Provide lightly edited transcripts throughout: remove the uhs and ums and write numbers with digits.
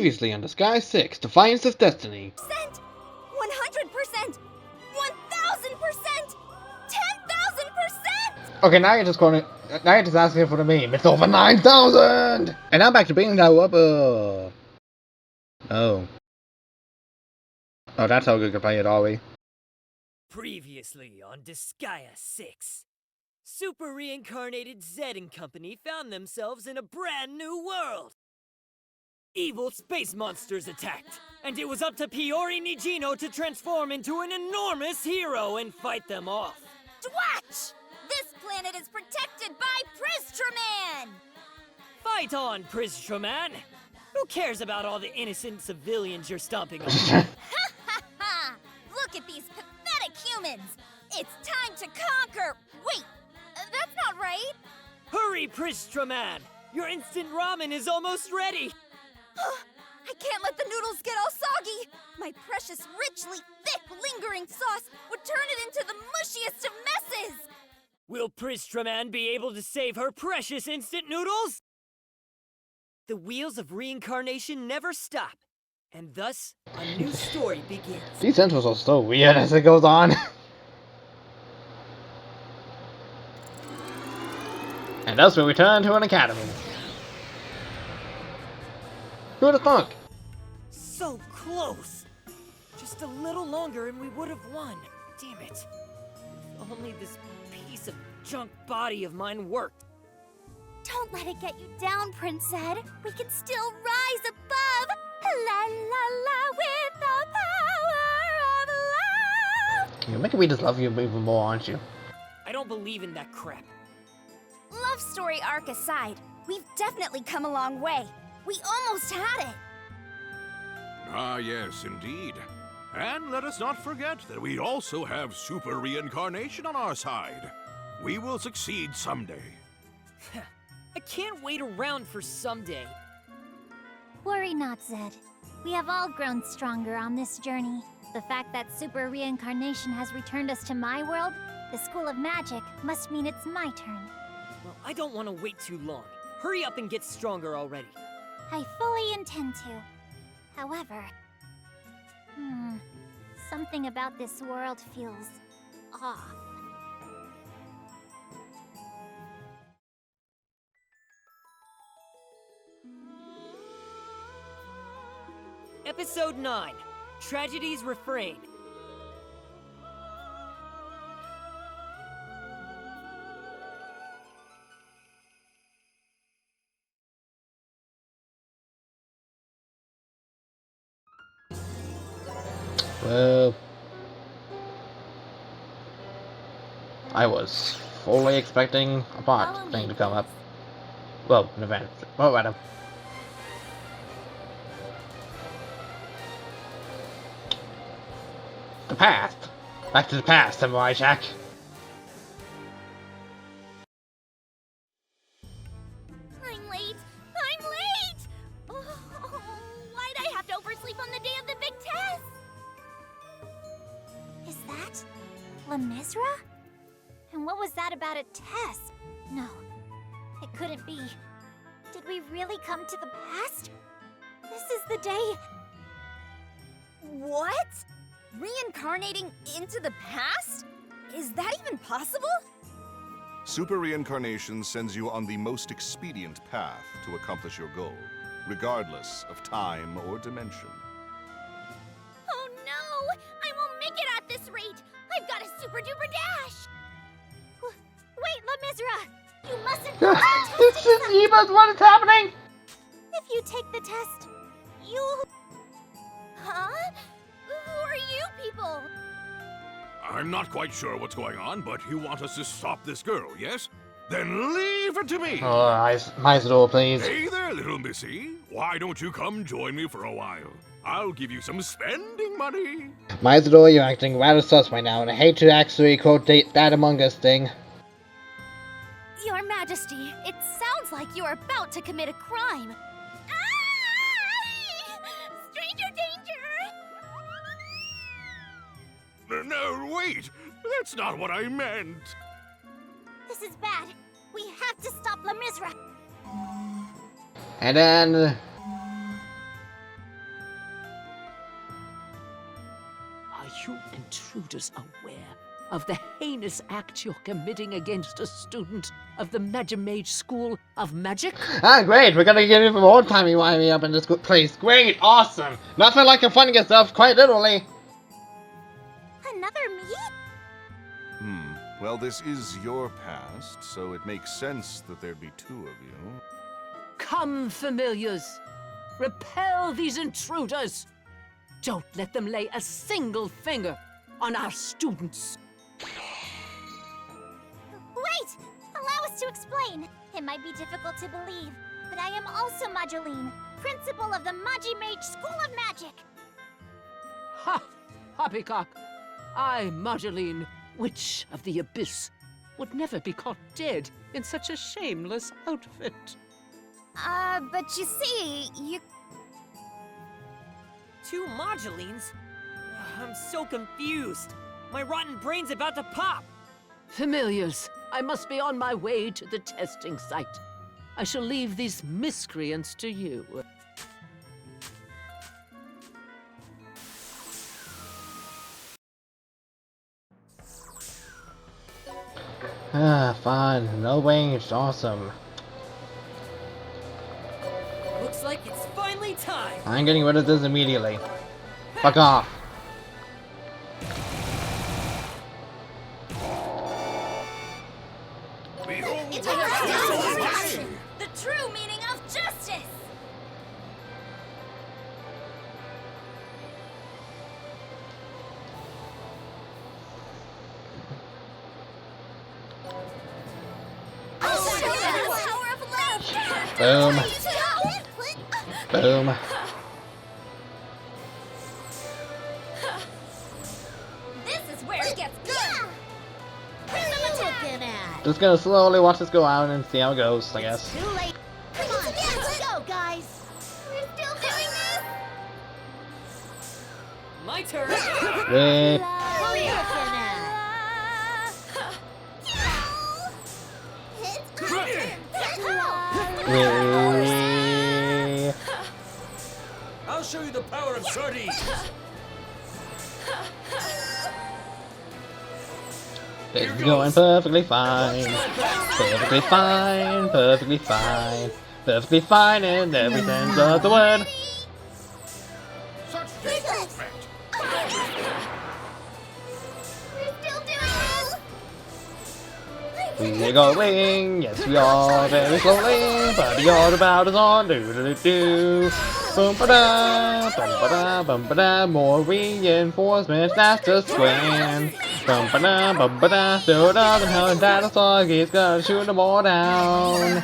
Previously on Disgaea 6, Defiance of Destiny. 100%! 1000%! 10,000%! Okay, now you're just asking for the meme. It's over 9,000! And now back to being now up. Oh. Oh, that's how good can play it, are we? Previously on Disgaea 6, super reincarnated Zed and company found themselves in a brand new world. Evil space monsters attacked, and it was up to Piori Nijino to transform into an enormous hero and fight them off. Dwatch! This planet is protected by Pristraman! Fight on, Pristraman! Who cares about all the innocent civilians you're stomping on? Ha ha ha! Look at these pathetic humans! It's time to conquer! Wait, that's not right! Hurry, Pristraman! Your instant ramen is almost ready! I can't let the noodles get all soggy! My precious, richly thick, lingering sauce would turn it into the mushiest of messes! Will Pristraman be able to save her precious instant noodles? The wheels of reincarnation never stop, and thus, a new story begins. These intros are so weird as it goes on. And thus we return to an academy. Who'd have thunk? So close! Just a little longer and we would have won. Damn it. If only this piece of junk body of mine worked. Don't let it get you down, Prince Zed. We can still rise above. La la la with the power of love. You're making me just love you even more, aren't you? I don't believe in that crap. Love story arc aside, we've definitely come a long way. We almost had it. Ah, yes, indeed. And let us not forget that we also have super reincarnation on our side. We will succeed someday. I can't wait around for someday. Worry not, Zed. We have all grown stronger on this journey. The fact that super reincarnation has returned us to my world, the School of Magic, must mean it's my turn. Well, I don't want to wait too long. Hurry up and get stronger already. I fully intend to. However... something about this world feels off. Episode 9, Tragedy's Refrain. Well, I was fully expecting a bot thing to come up. Well, an event. Oh, Adam. The past. Back to the past, Samurai Jack. I'm late. I'm late. Oh, why'd I have to oversleep on the day of the big test? Is that... Lemizra? And what was that about a test? No, it couldn't be. Did we really come to the past? This is the day... What? Reincarnating into the past? Is that even possible? Super reincarnation sends you on the most expedient path to accomplish your goal, regardless of time or dimension. Oh no! I won't make it at this rate! I've got a super duper dash! Wait, Lemizra! You mustn't pass the It's just Eva's what is happening! If you take the test, you'll... Huh? Who are you people? I'm not quite sure what's going on, but you want us to stop this girl, yes? Then leave it to me! Oh, my door, please. Hey there, little missy. Why don't you come join me for a while? I'll give you some spending money. My door, you're acting rather sus right now, and I hate to actually quote that Among Us thing. Your Majesty, it sounds like you are about to commit a crime. Stranger danger! No, wait! That's not what I meant! This is bad. We have to stop Lemizra. And then... you intruders aware of the heinous act you're committing against a student of the Magimage School of Magic? Ah, great! We're gonna get even more timey-wimey up in this good place. Great! Awesome! Nothing like confronting yourself, quite literally. Another me? Well, this is your past, so it makes sense that there'd be two of you. Come, familiars! Repel these intruders! Don't let them lay a single finger on our students! Wait! Allow us to explain. It might be difficult to believe, but I am also Mageline, principal of the Magimage School of Magic. Ha! Poppycock! I, Marjoline, Witch of the Abyss, would never be caught dead in such a shameless outfit. But you see, you... Two modulines? I'm so confused. My rotten brain's about to pop. Familiars, I must be on my way to the testing site. I shall leave these miscreants to you. Ah, fine. No range. Awesome. Looks like it's finally time. I'm getting rid of this immediately. Fuck off. It's the true meaning of justice! Boom. Boom. This is where it gets good! Looking at? Just gonna slowly watch this go out and see how it goes, I guess. Too late. Come on, let's go, guys! We're still doing this? My turn. Wait. Wait. I'll show you the power of sardines. It's going perfectly fine. Perfectly fine. Perfectly fine. Perfectly fine in every sense of the word. Such disrespect! We're going, yes we are, very slowly, but the order about is on, do-do-do-do. Bum-ba-da, bum-ba-da, bum-ba-da, more reinforcements, that's just grand. Bum-ba-da, bum-ba-da, still doesn't have that a slug, he's gonna shoot them all down.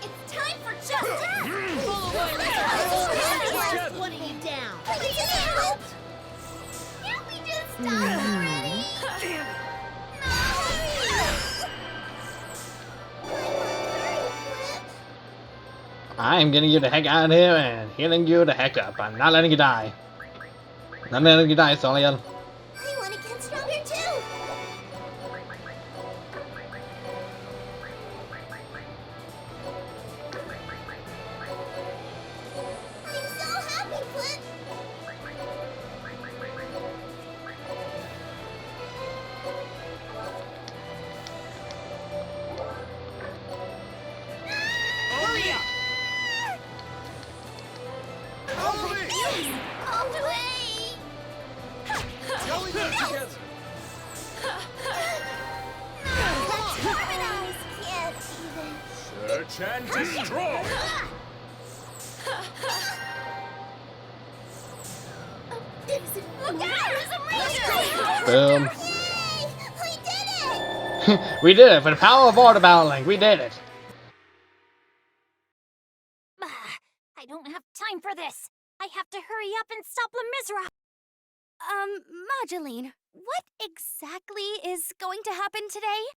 It's time for justice! What are you down? Can't we just stop already? Damn it. I'm getting you the heck out of here and healing you the heck up. I'm not letting you die. Not letting you die, Solian. I want to get stronger too! I'm so happy, Flint! Hurry up. All the way! Going together. Let's harmonize! Can't even... Search and destroy. Look out! There's a ranger! Boom. Yay! We did it! We did it for the power of order battling. We did it. I don't have time for this. I have to hurry up and stop Lemizra. Mageline, what exactly is going to happen today?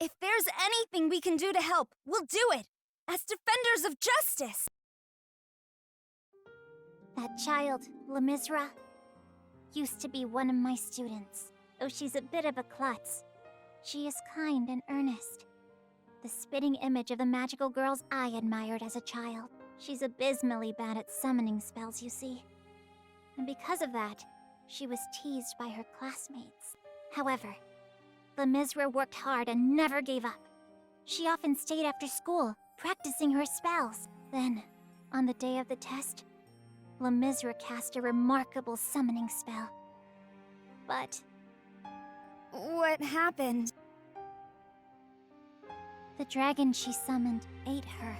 If there's anything we can do to help, we'll do it, as defenders of justice. That child, Lemizra, used to be one of my students, though she's a bit of a klutz. She is kind and earnest. The spitting image of the magical girls I admired as a child. She's abysmally bad at summoning spells, you see. And because of that, she was teased by her classmates. However, Lemizra worked hard and never gave up. She often stayed after school, practicing her spells. Then, on the day of the test, Lemizra cast a remarkable summoning spell. But What happened? the dragon she summoned ate her.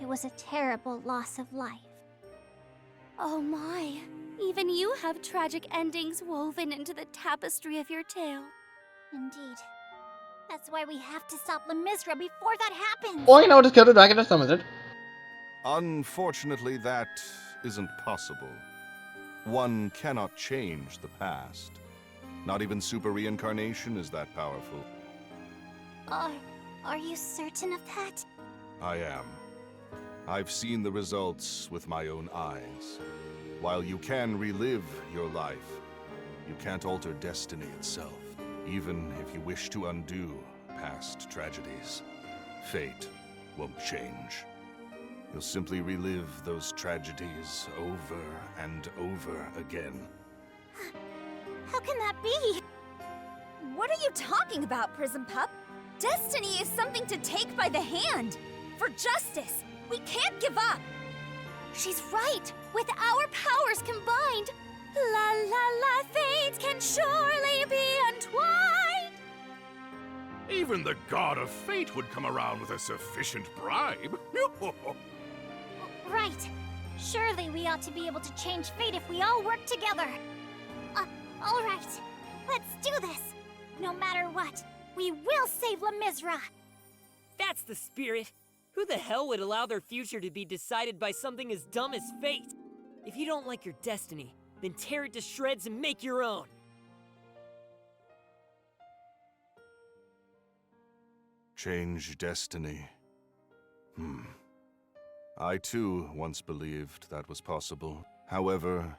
It was a terrible loss of life. Oh my. Even you have tragic endings woven into the tapestry of your tale. Indeed. That's why we have to stop Lemizra before that happens! Or, you know, just kill the dragon that summons it. Unfortunately, that isn't possible. One cannot change the past. Not even super reincarnation is that powerful. Are you certain of that? I am. I've seen the results with my own eyes. While you can relive your life, you can't alter destiny itself, even if you wish to undo past tragedies. Fate won't change. You'll simply relive those tragedies over and over again. How can that be? What are you talking about, Prism Pup? Destiny is something to take by the hand. For justice, we can't give up. She's right. With our powers combined, la la la, fate can surely be entwined. Even the god of fate would come around with a sufficient bribe. Right. Surely we ought to be able to change fate if we all work together. All right. Let's do this. No matter what, we will save Lemizra. That's the spirit. Who the hell would allow their future to be decided by something as dumb as fate? If you don't like your destiny, then tear it to shreds and make your own. Change destiny. I too once believed that was possible. However,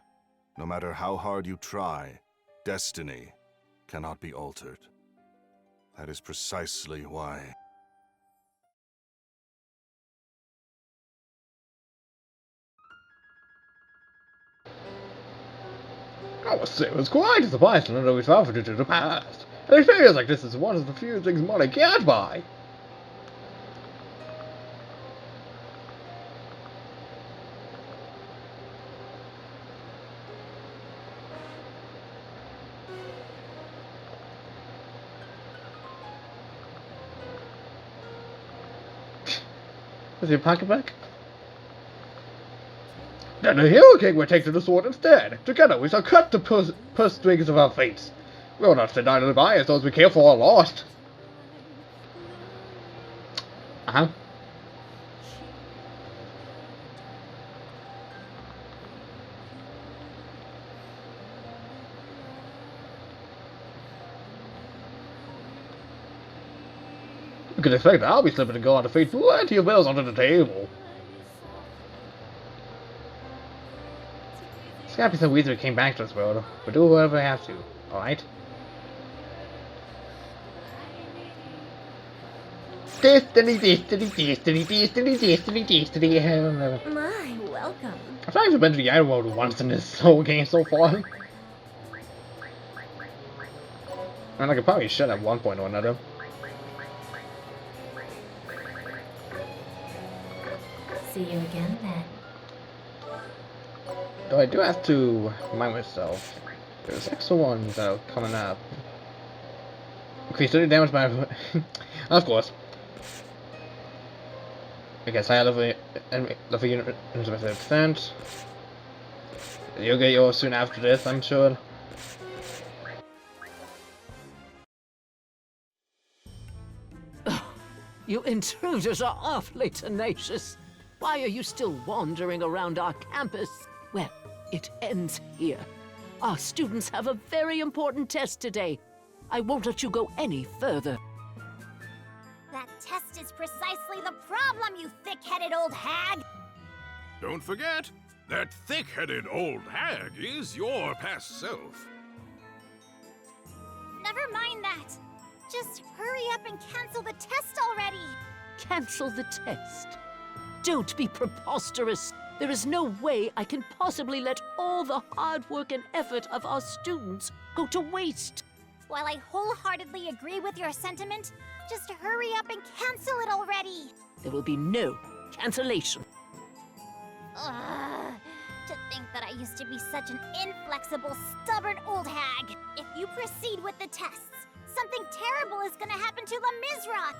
no matter how hard you try, destiny cannot be altered. That is precisely why. I must say, it was quite a surprise to know we traveled into the past. An experience like this is one of the few things money can't buy. Is your pocket back? Then the Hero King will take to the sword instead. Together we shall cut the purse strings of our fates. We will not deny the Defiance those we care for are lost. Uh-huh. You can expect I'll be slipping and go on to feed plenty of bills under the table. Scrappy and Weezer came back to this world. We'll do whatever we have to, alright? Destiny. My, welcome. I've not even been to the Iron World once in this whole game so far. And I could probably should at one point or another. See you again then. Though I do have to remind myself, there's extra ones that are coming up. Increase 30 damage by... of course. I guess higher level unit 50%. You'll get yours soon after this, I'm sure. You intruders are awfully tenacious. Why are you still wandering around our campus? Well, it ends here. Our students have a very important test today. I won't let you go any further. That test is precisely the problem, you thick-headed old hag! Don't forget, that thick-headed old hag is your past self. Never mind that. Just hurry up and cancel the test already! Cancel the test. don't be preposterous. There is no way I can possibly let all the hard work and effort of our students go to waste. While I wholeheartedly agree with your sentiment, just hurry up and cancel it already! There will be no cancellation. Ugh, to think that I used to be such an inflexible, stubborn old hag! If you proceed with the tests, something terrible is gonna happen to La Misra!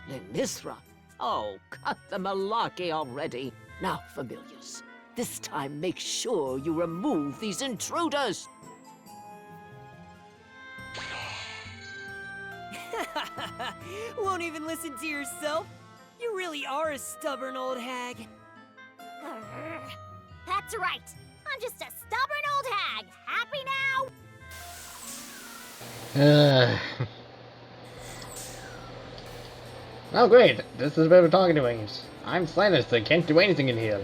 Le Misra? Oh, cut the malarkey already. Now, familiars, this time make sure you remove these intruders. Won't even listen to yourself? You really are a stubborn old hag. Grr. That's right! I'm just a stubborn old hag! Happy now? Oh great, this is where we're talking to wings. I'm silenced, I can't do anything in here.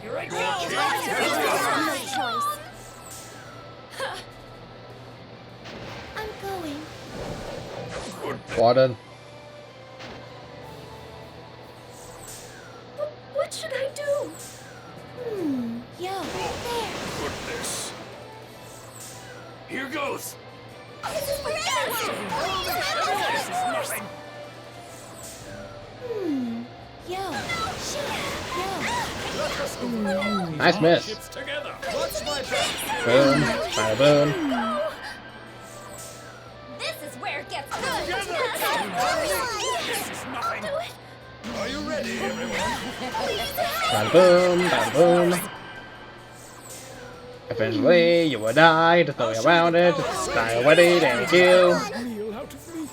Here I go! No choice. I'm going. Water. What should I do? Yo, there. Goodness. Here goes. This is for This is nothing. Yo. Nice miss. Ships together. Watch my back. Boom. Bada boom. This is where it gets good. This is nothing. Are you ready, everyone? Bada boom. Bada boom. Eventually, you will die. There's no way around it. Die already. Thank you. Kneel out of me.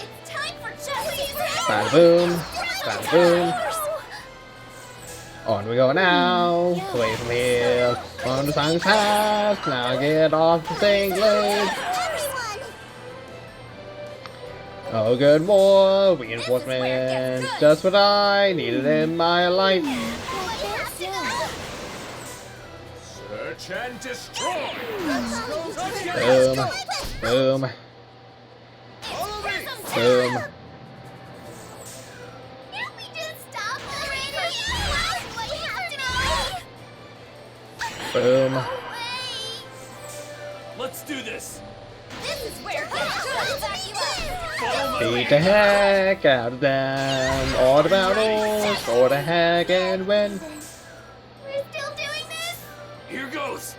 It's time for justice. Bada boom. Bada boom. On we go now. Away from here. On the sun's path. Now get off the thing blade. Oh, good more reinforcements. Just what I needed in my life. Search and destroy. Boom. Boom. Follow me. Boom. Can't we just stop already? We have to Boom. away. Let's do this. This is where it gets good. Follow my Beat the heck out of them. All the battles. Go the heck and win. We're still doing this? Here goes.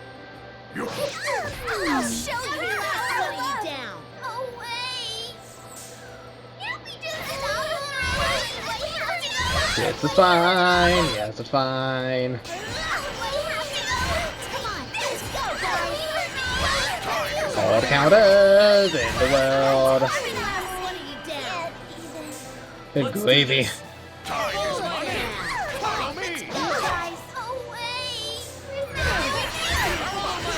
You. I'll show you how. Down. Away. Can't we just stop already? We have to go. Yes, it's fine. Yes, it's fine. We have to go. Come on, let's go, guys. All the counters in the world. Good Let's do gravy. this. Time is money. Follow me. Guys, away.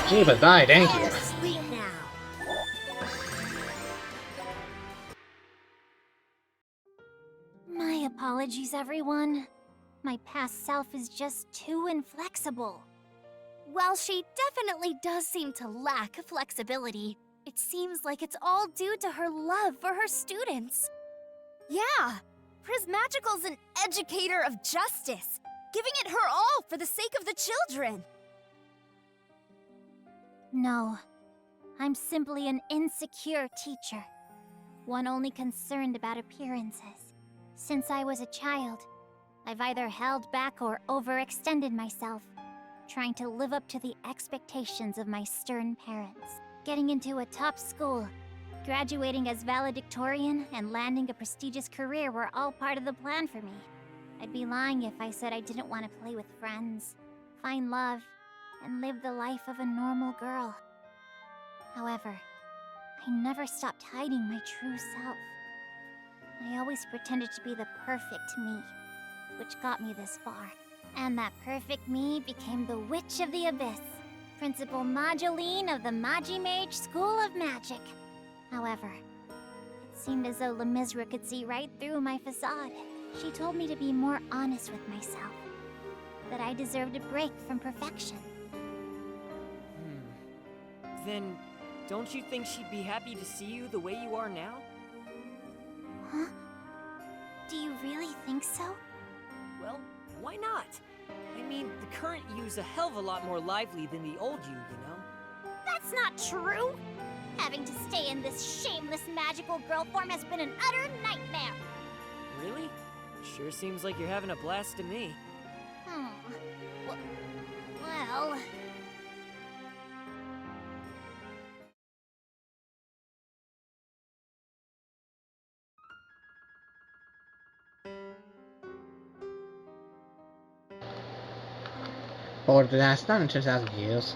Jeebus, die, thank you. Sleep now. My apologies, everyone. My past self is just too inflexible. While she definitely does seem to lack flexibility, it seems like it's all due to her love for her students. Yeah, Prismagical's an educator of justice, giving it her all for the sake of the children. No, I'm simply an insecure teacher. One only concerned about appearances. Since I was a child, I've either held back or overextended myself, trying to live up to the expectations of my stern parents. Getting into a top school, graduating as valedictorian, and landing a prestigious career were all part of the plan for me. I'd be lying if I said I didn't want to play with friends, find love, and live the life of a normal girl. However, I never stopped hiding my true self. I always pretended to be the perfect me, which got me this far. And that perfect me became the Witch of the Abyss, Principal Mageline of the Magi-Mage School of Magic. However, it seemed as though La Misra could see right through my facade. She told me to be more honest with myself. That I deserved a break from perfection. Then, don't you think she'd be happy to see you the way you are now? Huh? Do you really think so? Well, why not? I mean, the current you's a hell of a lot more lively than the old you know? That's not true! Having to stay in this shameless magical girl form has been an utter nightmare! Really? Sure seems like you're having a blast to me. Well... Or did I stand in 2,000 years?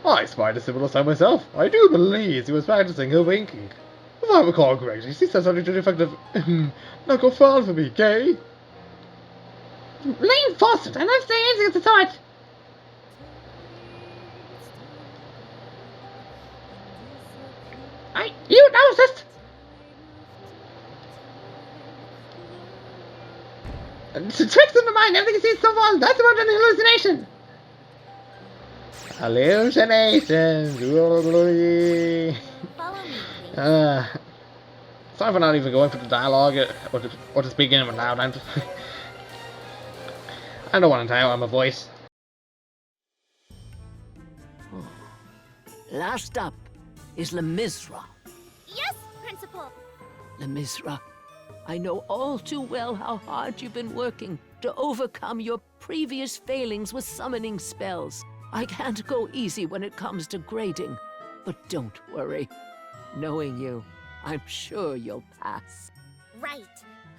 I spied a similar sign myself. I do believe he was practicing her winking. If I recall correctly, she said something to the effect of, "Now go fall for me, Kay." Lane Fawcett, and I'm saying anything at the sight. You noticed? Tricks in the mind, everything seems so false. That's about an hallucination. Hallucination. Follow me, please. Sorry for not even going for the dialogue or to speak in it loud. I don't want to tell you my voice. Last up is Le Misra. Yes, Principal! Le Misra, I know all too well how hard you've been working to overcome your previous failings with summoning spells. I can't go easy when it comes to grading, but don't worry. Knowing you, I'm sure you'll pass. Right.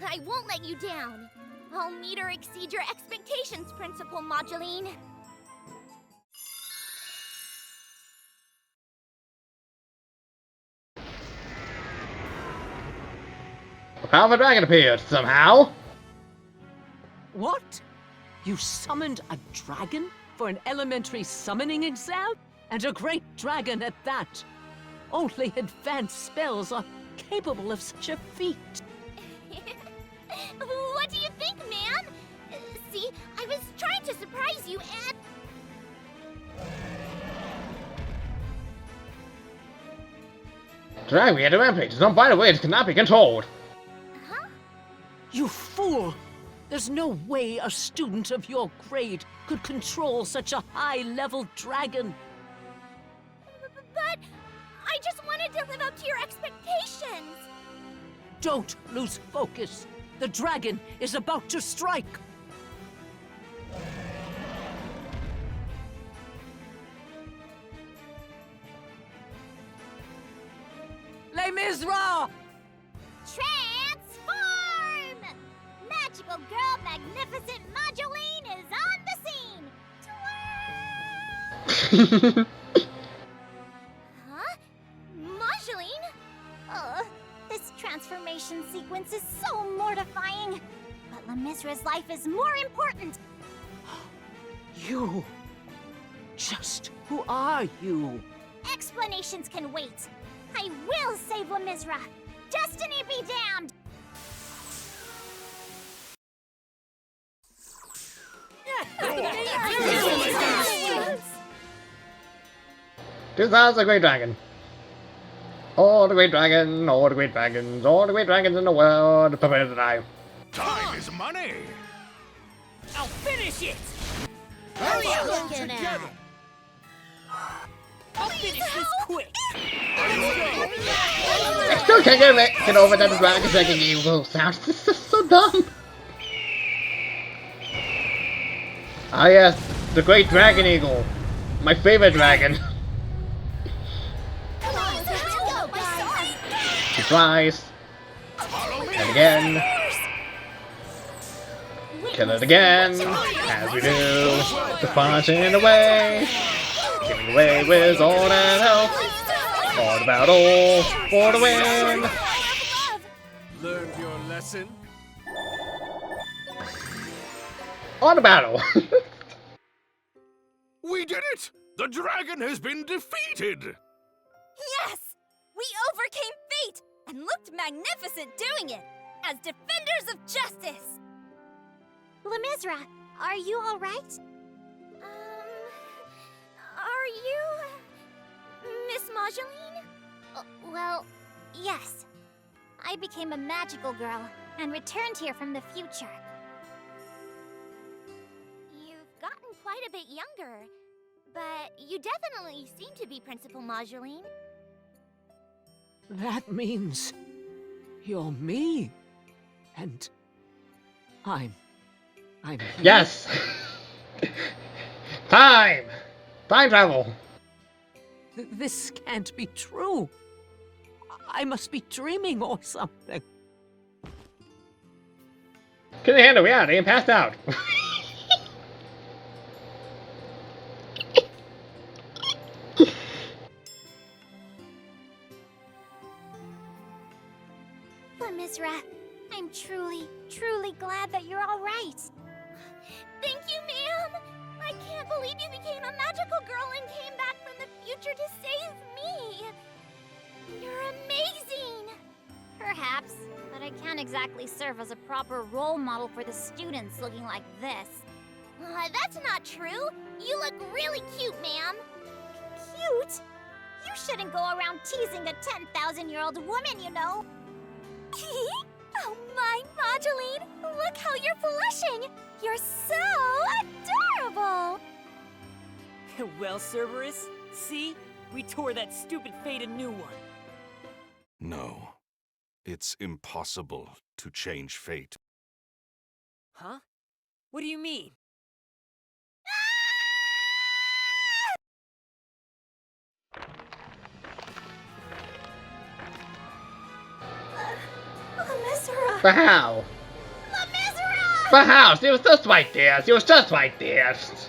I won't let you down. I'll meet or exceed your expectations, Principal Moduline. A powerful dragon appeared somehow. What? You summoned a dragon for an elementary summoning exam? And a great dragon at that! Only advanced spells are capable of such a feat. What do you think, man? See, I was trying to surprise you and... Dragon we had a rampage. Don't by the way, it cannot be controlled. Huh? You fool! There's no way a student of your grade could control such a high-level dragon. But I just wanted to live up to your expectations. Don't lose focus. The dragon is about to strike. Les Misra! Transform! Magical Girl Magnificent Moduline is on the scene! Huh? Moduline? This transformation sequence is so mortifying. But La Misra's life is more important. You? Just who are you? Explanations can wait. I will save La Misra. Destiny be damned! This is a great dragon. All the great dragon, all the great dragons, all the great dragons in the world, prepare to die. Time is money. I'll finish it! Hurry up, Together! I'll finish this quick! I still can't get over that dragon dragon evil sound. This is so dumb. Ah yes, the great dragon eagle. My favorite dragon. Come on, let's go, guys. Surprise. And again. Kill it again. As we do. Punching away. Giving away with all that health. For the battle. For the win. Learned your lesson? On the battle. We did it! The dragon has been defeated! Yes! We overcame fate and looked magnificent doing it as defenders of justice! Lemizra, are you all right? Are you... Miss Marjoline? Well, yes. I became a magical girl and returned here from the future. You've gotten quite a bit younger, but you definitely seem to be Principal Marjoline. That means you're me. And I'm you. Yes! Time! Time travel! This can't be true. I must be dreaming or something. Couldn't handle reality and passed out. Lemizra, I'm truly, truly glad that you're all right. Thank you, ma'am! I can't believe you became a magical girl and came back from the future to save me! You're amazing! Perhaps, but I can't exactly serve as a proper role model for the students looking like this. That's not true! You look really cute, ma'am! Cute? You shouldn't go around teasing a 10,000-year-old woman, you know. Oh my, Marjoline! Look how you're blushing! You're so adorable! Well, Cerberus, see? We tore that stupid fate a new one. No. It's impossible to change fate. Huh? What do you mean? Lemizra! But how? Lemizra! But how? She was just like this. She was just like this.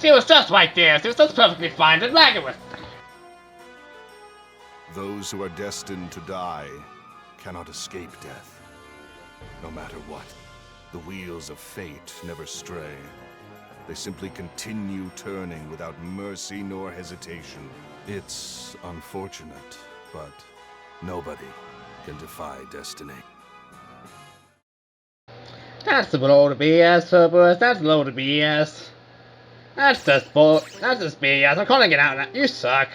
She was just like this. She was just perfectly fine. The dragon was... Those who are destined to die cannot escape death. No matter what, the wheels of fate never stray. They simply continue turning without mercy nor hesitation. It's unfortunate, but nobody can defy destiny. That's a load of BS, Cerberus. That's a load of BS. That's just bull. That's just BS. I'm calling it out now. You suck.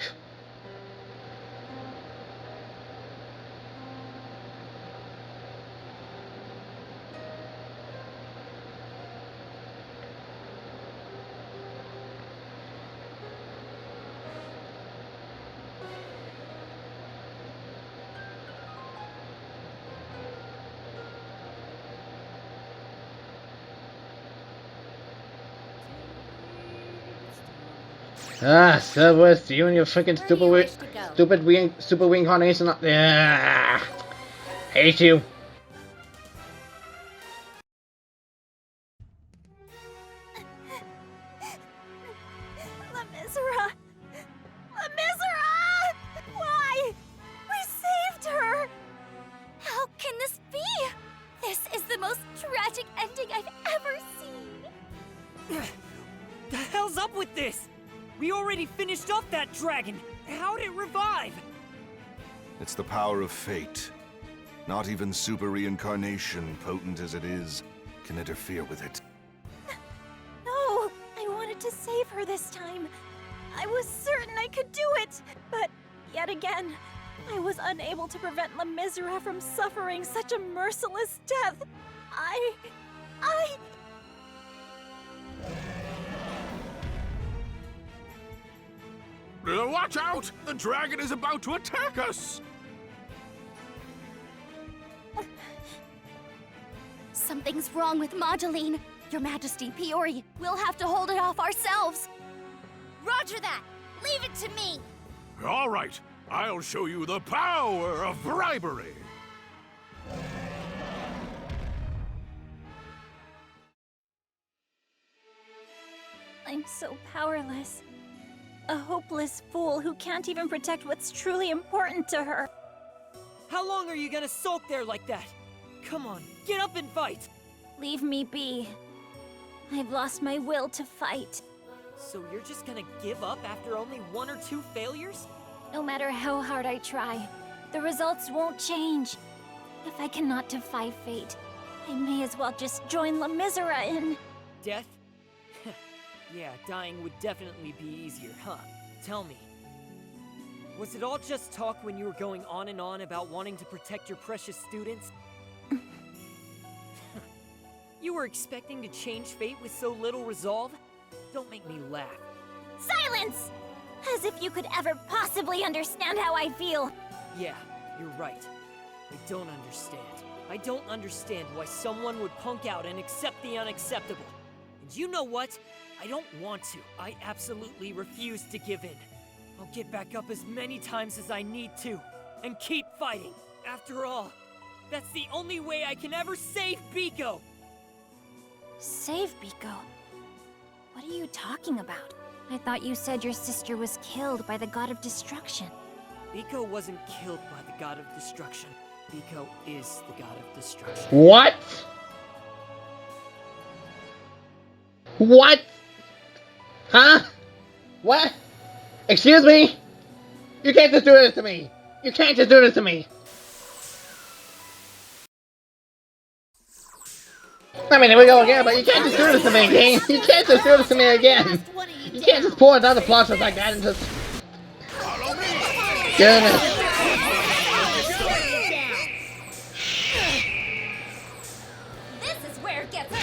Ah, Cerberus, you and your freaking super reincarnation. Yeah, hate you. Lemizra! Lemizra! Why? We saved her! How can this be? This is the most tragic ending I've ever seen! The hell's up with this? We already finished off that dragon. How'd it revive? It's the power of fate. Not even super reincarnation, potent as it is, can interfere with it. No! I wanted to save her this time. I was certain I could do it, but yet again, I was unable to prevent Lemizra from suffering such a merciless death. I... Watch out! The dragon is about to attack us! Something's wrong with Marjoline. Your Majesty, Piori, we'll have to hold it off ourselves. Roger that! Leave it to me! All right, I'll show you the power of bribery! I'm so powerless. A hopeless fool who can't even protect what's truly important to her. How long are you gonna sulk there like that? Come on, get up and fight! Leave me be. I've lost my will to fight. So you're just gonna give up after only 1 or 2 failures? No matter how hard I try, the results won't change. If I cannot defy fate, I may as well just join La Misera in... Death? Yeah, dying would definitely be easier, huh? Tell me. Was it all just talk when you were going on and on about wanting to protect your precious students? You were expecting to change fate with so little resolve? Don't make me laugh. Silence! As if you could ever possibly understand how I feel. Yeah, you're right. I don't understand. I don't understand why someone would punk out and accept the unacceptable. And you know what? I don't want to. I absolutely refuse to give in. I'll get back up as many times as I need to, and keep fighting. After all, that's the only way I can ever save Biko! Save Biko? What are you talking about? I thought you said your sister was killed by the god of destruction. Biko wasn't killed by the god of destruction. Biko is the god of destruction. What? What? Huh? What? Excuse me? You can't just do this to me! You can't just do this to me! I mean, here we go again, but you can't just do this to me again! You can't just do this to me again! You can't just pour another plot like that and just... Goodness. This is where it gets good.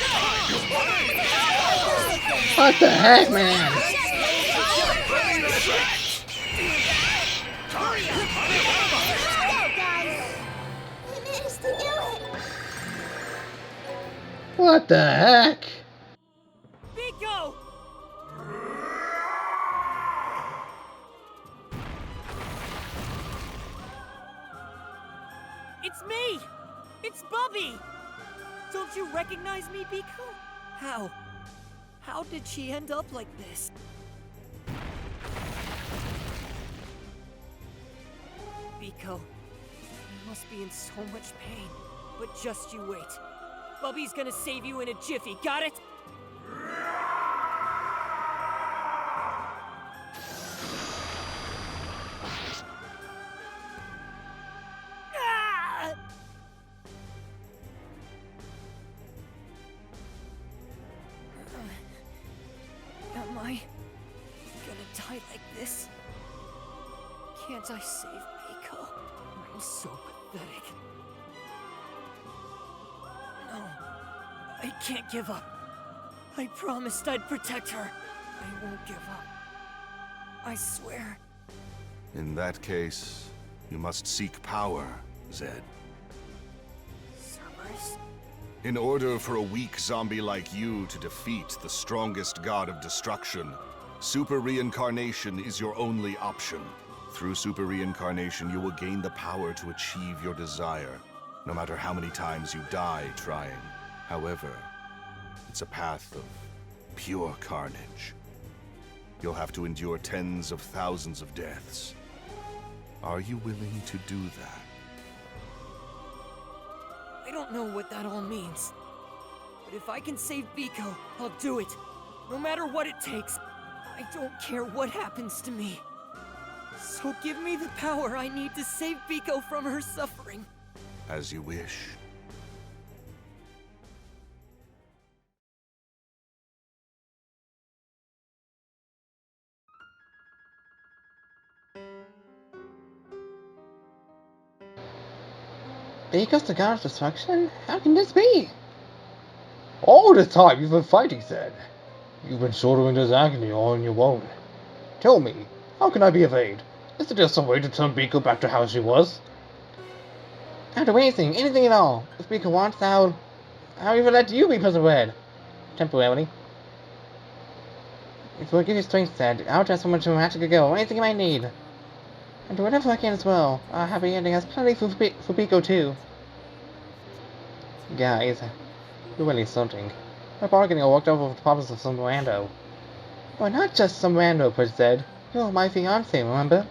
What the heck, man? What the heck? Biko! It's me! It's Bubby! Don't you recognize me, Biko? How? How did she end up like this? Biko, you must be in so much pain. But just you wait. Bubby's gonna save you in a jiffy, got it? Ah! Am I gonna die like this? Can't I save Biko? I'm so pathetic. No, I can't give up. I promised I'd protect her. I won't give up. I swear. In that case, you must seek power, Zed. Cerberus? In order for a weak zombie like you to defeat the strongest god of destruction, super reincarnation is your only option. Through super reincarnation, you will gain the power to achieve your desire, no matter how many times you die trying. However, it's a path of pure carnage. You'll have to endure tens of thousands of deaths. Are you willing to do that? I don't know what that all means. But if I can save Biko, I'll do it. No matter what it takes. I don't care what happens to me. So give me the power I need to save Biko from her suffering. As you wish. Biko's the god of destruction? How can this be? All this time you've been fighting, Zed. You've been shouldering this agony all on your own. Tell me, how can I be of aid? Is there some way to turn Biko back to how she was? I'll do anything at all. If Biko wants, I'll even let you be persevered. Temporarily. If you'll give you strength, Zed, I'll try someone to magically go. Anything you might need. I'll do whatever I can as well. Our happy ending has plenty for Biko too. Guys, you're really something. My bargaining all worked over the problems of some rando. Well, not just some rando, Prince Zed. You're my fiancé, remember?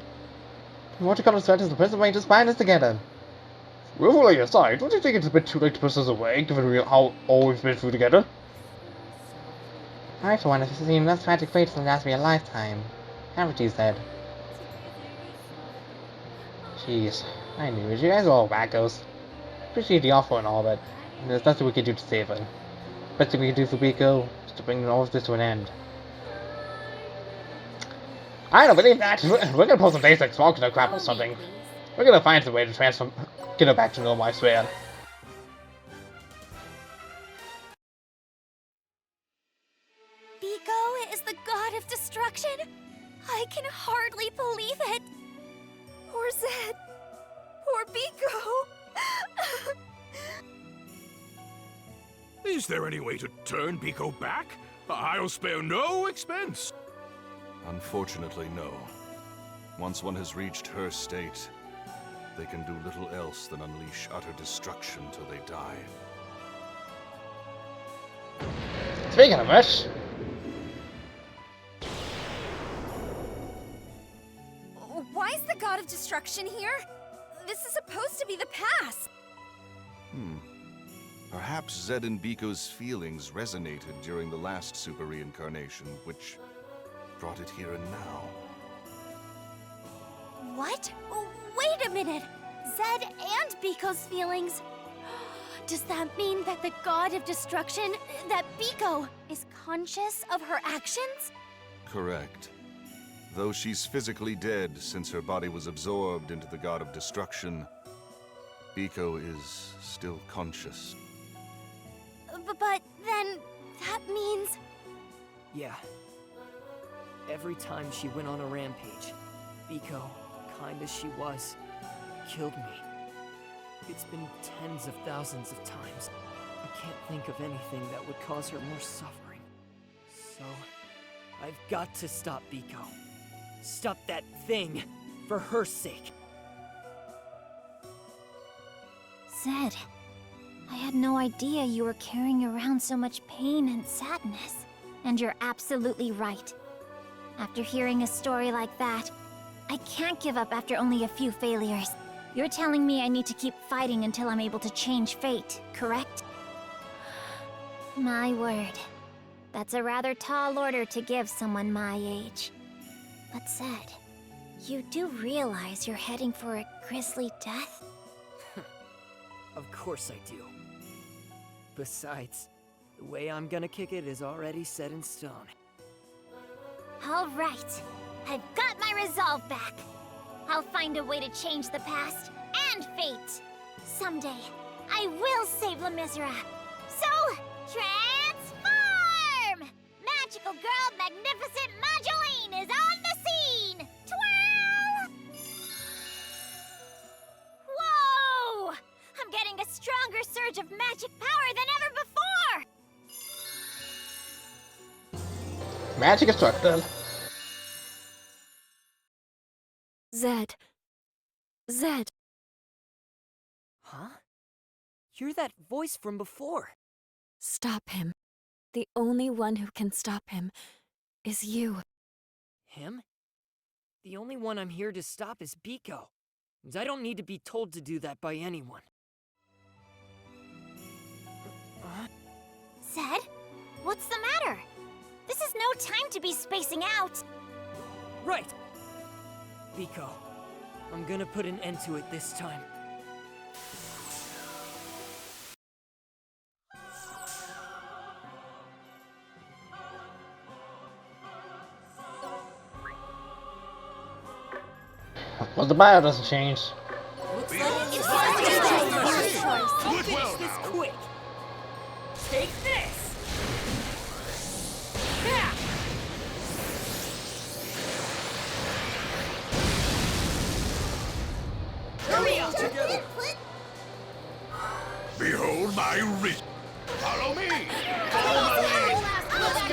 And what you call us is the present way to bind us together. Ruefully aside, don't you think it's a bit too late to push us away, given how all we've been through together? I for one have seen less tragic fates than last me a lifetime. Haven't you, said? Jeez, I knew it. You guys are all wackos. Appreciate the offer and all, but there's nothing we can do to save her. Best thing we can do for Biko is to bring all of this to an end. I don't believe that! We're gonna pull some basic smoke in her crap or something. We're gonna find some way to get her back to normal, I swear. Biko is the god of destruction? I can hardly believe it. Poor Zed. Poor Biko. Is there any way to turn Biko back? I'll spare no expense. Unfortunately, no. Once one has reached her state, they can do little else than unleash utter destruction till they die. Speaking of which... Why is the god of destruction here? This is supposed to be the past. Perhaps Zed and Biko's feelings resonated during the last super reincarnation, which brought it here and now. What? Wait a minute! Zed and Biko's feelings. Does that mean that the god of destruction, that Biko, is conscious of her actions? Correct. Though she's physically dead since her body was absorbed into the god of destruction, Biko is still conscious. But then, that means... Yeah. Every time she went on a rampage, Biko, kind as she was, killed me. It's been tens of thousands of times. I can't think of anything that would cause her more suffering. So, I've got to stop Biko. Stop that thing, for her sake. Zed, I had no idea you were carrying around so much pain and sadness. And you're absolutely right. After hearing a story like that, I can't give up after only a few failures. You're telling me I need to keep fighting until I'm able to change fate, correct? My word. That's a rather tall order to give someone my age. But Zed, you do realize you're heading for a grisly death? Of course I do. Besides, the way I'm gonna kick it is already set in stone. All right. I've got my resolve back. I'll find a way to change the past and fate. Someday, I will save La Misera. So, transform! Magical Girl Magnificent Moduline is on the scene! Twirl! Whoa! I'm getting a stronger surge of magic power than ever before! Magic instructor. Zed. Zed. Huh? You're that voice from before. Stop him. The only one who can stop him is you. Him? The only one I'm here to stop is Biko. And I don't need to be told to do that by anyone. Zed? What's the matter? This is no time to be spacing out. Right! Biko, I'm gonna put an end to it this time. Well, the bio doesn't change. Looks like it's time to change. I'll finish this quick. Take this! Yeah! Hurry up! Together. Behold my wrist. Follow me.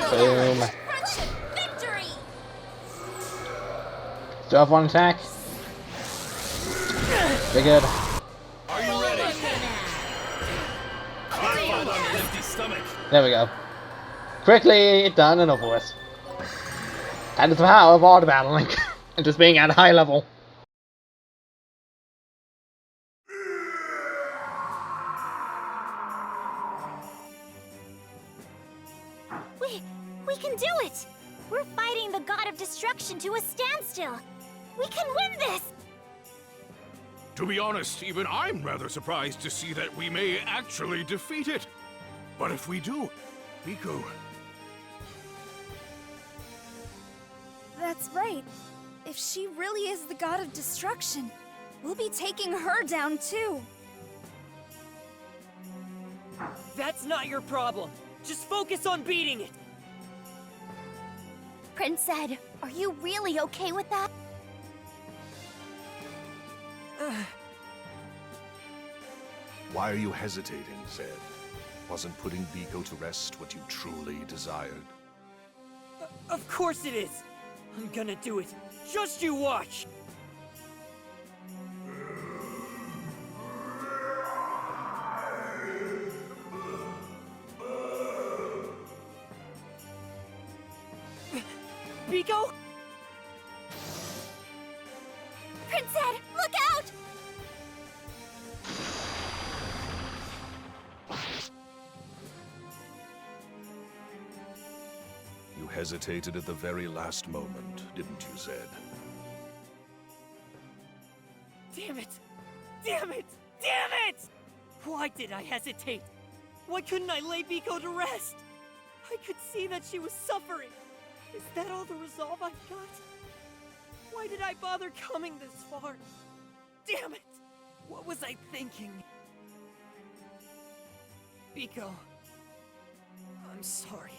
Boom. Friendship victory! Do I have one attack? Very good. Are you ready? Fall on an empty stomach. There we go. Quickly done and over with. That is the power of auto battling and just being at a high level. We can destruction to a standstill. We can win this! To be honest, even I'm rather surprised to see that we may actually defeat it. But if we do, Biko... That's right. If she really is the god of destruction, we'll be taking her down too. That's not your problem. Just focus on beating it. Prince Zed, are you really okay with that? Why are you hesitating, Zed? Wasn't putting Biko to rest what you truly desired? Of course it is. I'm gonna do it. Just you watch. Biko? Prince Zed, look out! You hesitated at the very last moment, didn't you, Zed? Damn it! Damn it! Damn it! Why did I hesitate? Why couldn't I lay Biko to rest? I could see that she was suffering. Is that all the resolve I've got? Why did I bother coming this far? Damn it! What was I thinking? Biko, I'm sorry.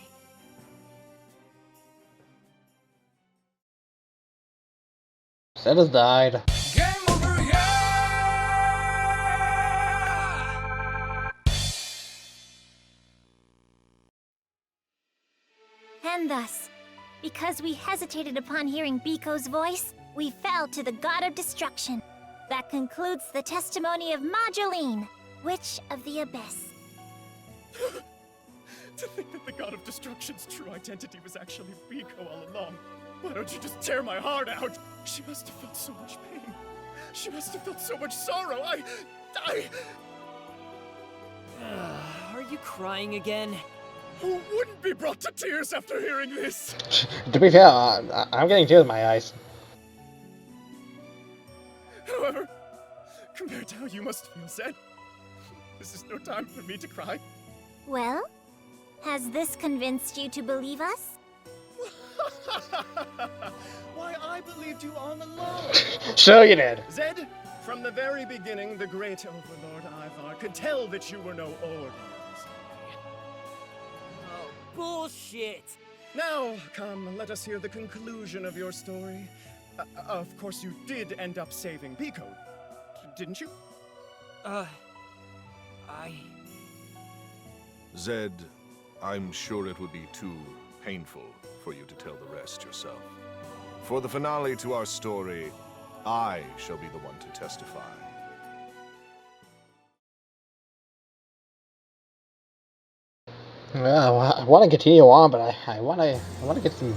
Zed has died. Game over, yeah! And thus, because we hesitated upon hearing Biko's voice, we fell to the god of destruction. That concludes the testimony of Mageline, Witch of the Abyss. To think that the god of destruction's true identity was actually Biko all along. Why don't you just tear my heart out? She must have felt so much pain. She must have felt so much sorrow. Are you crying again? Who wouldn't be brought to tears after hearing this? To be fair, I'm getting tears in my eyes. However, compared to how you must feel, Zed, this is no time for me to cry. Well, has this convinced you to believe us? Why, I believed you all along. Sure you did. Zed, from the very beginning, the great Overlord Ivar could tell that you were no ordinary. Oh, bullshit! Now, come, let us hear the conclusion of your story. Of course, you did end up saving Biko, didn't you? Zed, I'm sure it would be too painful for you to tell the rest yourself. For the finale to our story, I shall be the one to testify. Yeah, I want to continue on, but I want to get some.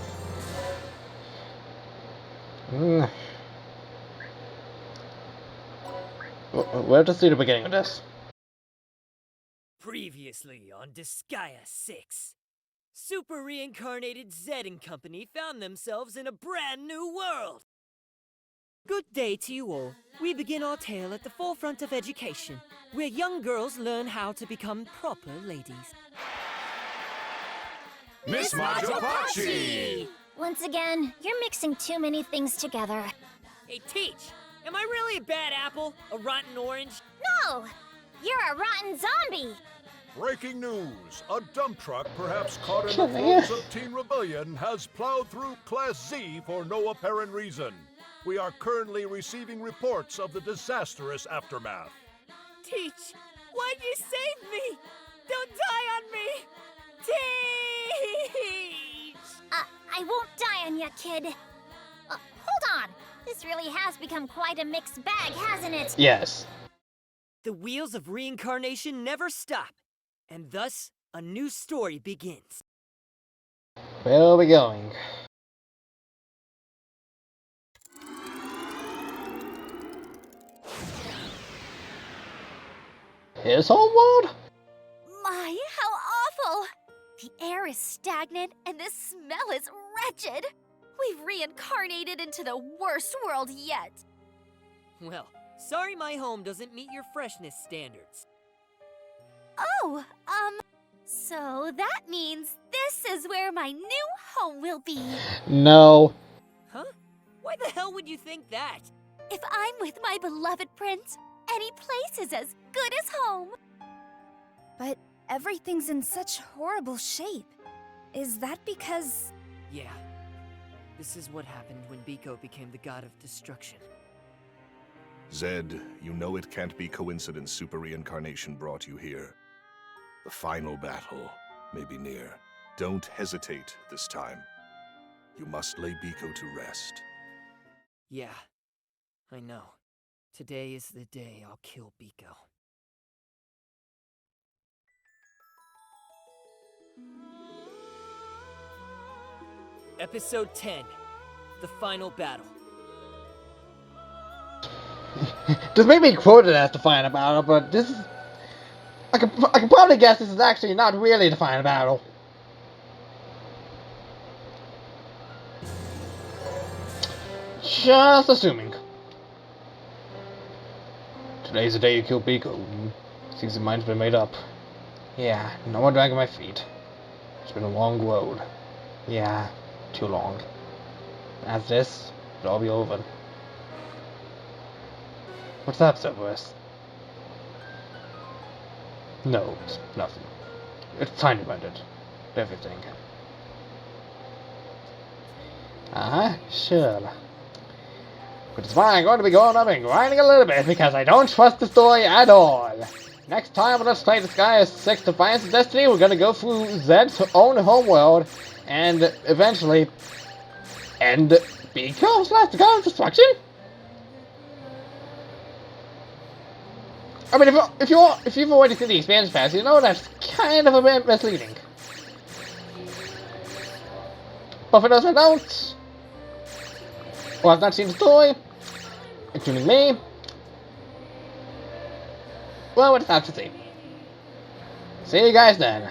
Where to see the beginning of this? Previously on Disgaea 6, super reincarnated Zed and company found themselves in a brand new world. Good day to you all. We begin our tale at the forefront of education, where young girls learn how to become proper ladies. Miss Majopachi! Once again, you're mixing too many things together. Hey, Teach! Am I really a bad apple? A rotten orange? No! You're a rotten zombie! Breaking news! A dump truck, perhaps caught in the Yeah. throes of Teen Rebellion, has plowed through Class Z for no apparent reason. We are currently receiving reports of the disastrous aftermath. Teach! Why'd you save me? Don't die on me! Teach! I won't die on you, kid. Hold on! This really has become quite a mixed bag, hasn't it? Yes. The wheels of reincarnation never stop, and thus, a new story begins. Where are we going? His homeworld? My, how awful! The air is stagnant and the smell is wretched. We've reincarnated into the worst world yet. Well, sorry my home doesn't meet your freshness standards. Oh, so that means this is where my new home will be. No. Huh? Why the hell would you think that? If I'm with my beloved prince, any place is as good as home. But everything's in such horrible shape. Is that because... Yeah. This is what happened when Biko became the god of destruction. Zed, you know it can't be coincidence Super Reincarnation brought you here. The final battle may be near. Don't hesitate this time. You must lay Biko to rest. Yeah, I know. Today is the day I'll kill Biko. Episode 10, The Final Battle. This may be quoted as the final battle, but this is... I can probably guess this is actually not really the final battle. Just assuming. Today's the day you kill Biko. Seems the mind's been made up. Yeah, no more dragging my feet. It's been a long road. Yeah, too long. As this, it'll all be over. What's up, Cerberus? No, it's nothing. It's tiny minded. Everything. Sure. But it's fine, I'm going to be going up and grinding a little bit because I don't trust the story at all. Next time on Let's Play Disgaea 6 Defiance of Destiny, we're going to go through Zed's own homeworld and eventually end Biko's last god of destruction? I mean, if you've already seen the expansion pass, you know that's kind of a bit misleading. But for those who don't, or have not seen the story, including me, well, it's not to see. See you guys then.